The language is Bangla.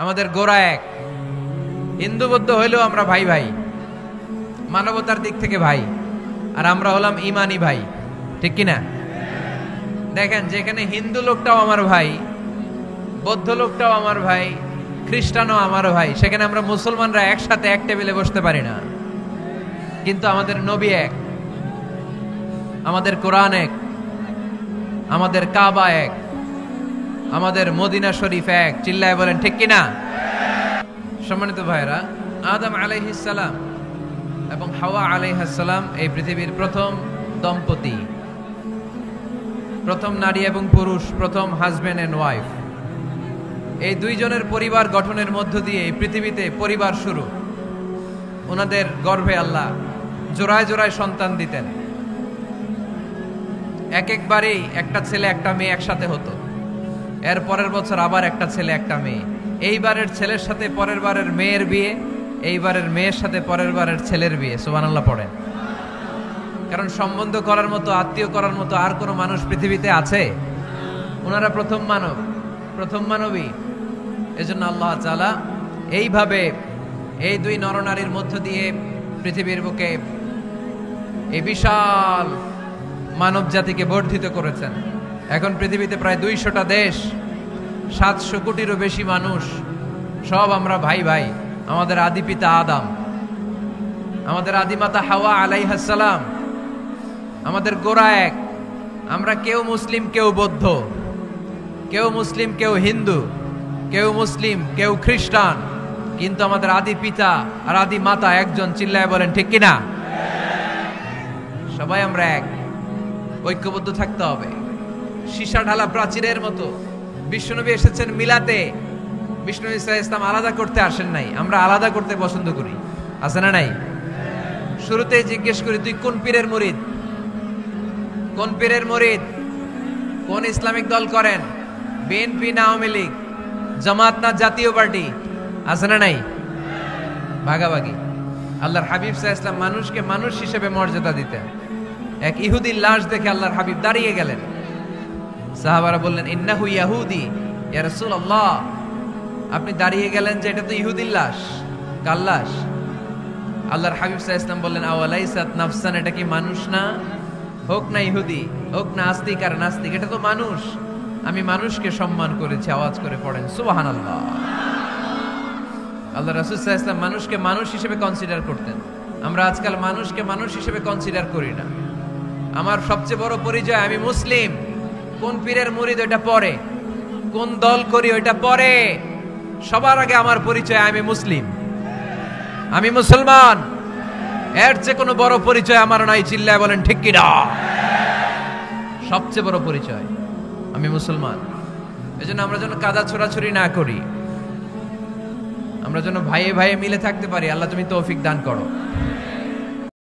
আমাদের গোড়া এক। হিন্দু বৌদ্ধ হইলেও আমরা ভাই ভাই, মানবতার দিক থেকে ভাই। আর আমরা হলাম ইমানি ভাই, ঠিক কিনা? দেখেন, যেখানে হিন্দু লোকটাও আমার ভাই, বৌদ্ধ লোকটাও আমার ভাই, খ্রিস্টানও আমার ভাই, সেখানে আমরা মুসলমানরা একসাথে এক টেবিলে বসতে পারি না। কিন্তু আমাদের নবী এক, আমাদের কোরআন এক, আমাদের কাবা এক, আমাদের মদিনা শরীফ এক। চিল্লায় বলেন ঠিক কিনা? সম্মানিত ভাইরা, আদম আলাইহিস সালাম এবং হাওয়া আলাইহিস সালাম এই পৃথিবীর প্রথম দম্পতি, প্রথম নারী এবং পুরুষ, প্রথম হাজবেন্ড এন্ড ওয়াইফ। এই দুইজনের পরিবার গঠনের মধ্য দিয়ে এই পৃথিবীতে পরিবার শুরু। ওনাদের গর্ভে আল্লাহ জোড়ায় জোড়ায় সন্তান দিতেন। এক একবারেই একটা ছেলে একটা মেয়ে একসাথে হতো। এর পরের বছর আবার একটা ছেলে একটা মেয়ে। এইবারের ছেলের সাথে পরের বারের মেয়ের বিয়ে, এইবারের মেয়ের সাথে পরের বারের ছেলের বিয়ে। সুবহানাল্লাহ পড়েন। কারণ সম্বন্ধ করার মতো, আত্মীয় করার মতো আর কোনো মানুষ পৃথিবীতে আছে? ওনারা প্রথম মানব, প্রথম মানবী। এজন্য আল্লাহ তাআলা এইভাবে এই দুই নরনারীর মধ্য দিয়ে পৃথিবীর বুকে এই বিশাল মানব জাতিকে বর্ধিত করেছেন। এখন পৃথিবীতে প্রায় 200টা দেশ, 700 কোটিরও বেশি মানুষ, সব আমরা ভাই ভাই। আমাদের আদি পিতা আদম, আমাদের আদিমাতা হাওয়া আলাইহিস সালাম, আমাদের গোড়া এক। আমরা কেউ মুসলিম কেউ বৌদ্ধ, কেউ মুসলিম কেউ হিন্দু, কেউ মুসলিম কেউ খ্রিস্টান, কিন্তু আমাদের আদি পিতা আর আদি মাতা একজন। চিল্লায় বলেন ঠিক কিনা? সবাই আমরা এক, ঐক্যবদ্ধ থাকতে হবে। সীসা ঢালা প্রাচীরের মতো বিশ্বনবী এসেছেন মিলাতে। বিশ্বনবী সাল্লাল্লাহু আলাইহি ওয়াসাল্লাম আলাদা করতে আসেন নাই, আমরা আলাদা করতে পছন্দ করি। আছে না নাই? শুরুতেই জিজ্ঞেস করি, তুই কোন পীরের মুরিদ? কোন পীরের মুরিদ? কোন ইসলামিক দল করেন? বিএনপি না আওয়ামী লীগ, জামাত না জাতীয় পার্টি? আছে না নাই? ভাগাভাগি। আল্লাহর হাবিব সাল্লাল্লাহু আলাইহি ওয়াসাল্লাম মানুষকে মানুষ হিসেবে মর্যাদা দিতেন। এক ইহুদির লাশ দেখে আল্লাহর হাবিব দাঁড়িয়ে গেলেন। সাহাবারা বললেন, ইন্নাহু ইয়াহুদি ইয়া রাসূলুল্লাহ। আপনি দাঁড়িয়ে গেলেন যে এটা তো ইহুদির লাশ, কার লাশ? আল্লাহর হাবিব সাল্লাল্লাহু আলাইহি ওয়াসাল্লাম বললেন, আওয়ালাইসাত নাফসান, এটা কি মানুষ না? হোক না ইহুদি, হোক না আস্তিক আর নাস্তিক, এটা তো মানুষ। আমি মানুষকে সম্মান করেছি। আওয়াজ করে পড়েন সুবহানাল্লাহ। আল্লাহ রাসূল সাল্লাল্লাহু আলাইহি ওয়াসাল্লাম মানুষকে মানুষ হিসেবে কনসিডার করতেন। আমরা আজকাল মানুষকে মানুষ হিসেবে কনসিডার করি না। আমার সবচেয়ে বড় পরিচয় আমি মুসলিম। কোন পীরের মুরিদ ওইটা পরে, কোন দল করি ওইটা পরে। সবার আগে আমার পরিচয় আমি মুসলিম, আমি মুসলমান। এর চেয়ে কোনো বড় পরিচয় আমার নাই। চিল্লায় বলেন ঠিক কি না? সবচেয়ে বড় পরিচয় আমি মুসলমান। এজন্য আমরা যেন কাদা ছোড়াছুরি না করি, আমরা যেন ভাইয়ে ভাইয়ে মিলে থাকতে পারি। আল্লাহ তুমি তৌফিক দান করো।